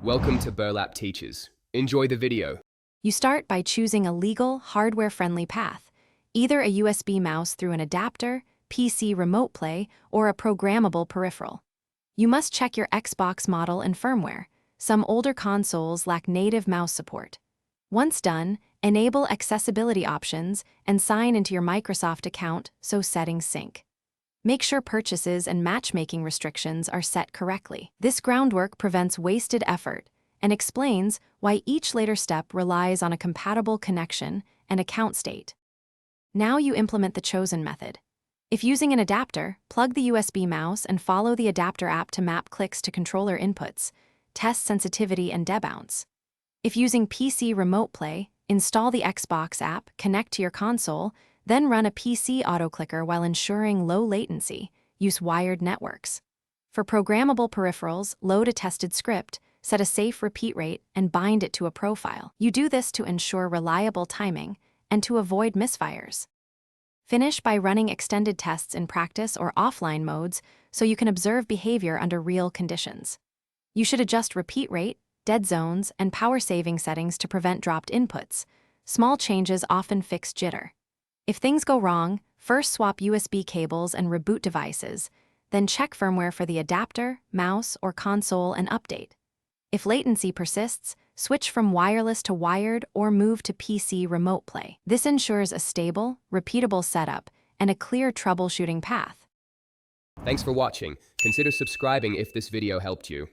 Welcome to Burlap Teachers. Enjoy the video. You start by choosing a legal, hardware-friendly path, either a USB mouse through an adapter, PC remote play, or a programmable peripheral. You must check your Xbox model and firmware. Some older consoles lack native mouse support. Once done, enable accessibility options and sign into your Microsoft account so settings sync. Make sure purchases and matchmaking restrictions are set correctly. This groundwork prevents wasted effort and explains why each later step relies on a compatible connection and account state. Now you implement the chosen method. If using an adapter, plug the USB mouse and follow the adapter app to map clicks to controller inputs, test sensitivity and debounce. If using PC remote play, install the Xbox app, connect to your console, then run a PC autoclicker while ensuring low latency. Use wired networks. For programmable peripherals, load a tested script, set a safe repeat rate, and bind it to a profile. You do this to ensure reliable timing and to avoid misfires. Finish by running extended tests in practice or offline modes so you can observe behavior under real conditions. You should adjust repeat rate, dead zones, and power saving settings to prevent dropped inputs. Small changes often fix jitter. If things go wrong, first swap USB cables and reboot devices, then check firmware for the adapter, mouse, or console and update. If latency persists, switch from wireless to wired or move to PC remote play. This ensures a stable, repeatable setup and a clear troubleshooting path. Thanks for watching. Consider subscribing if this video helped you.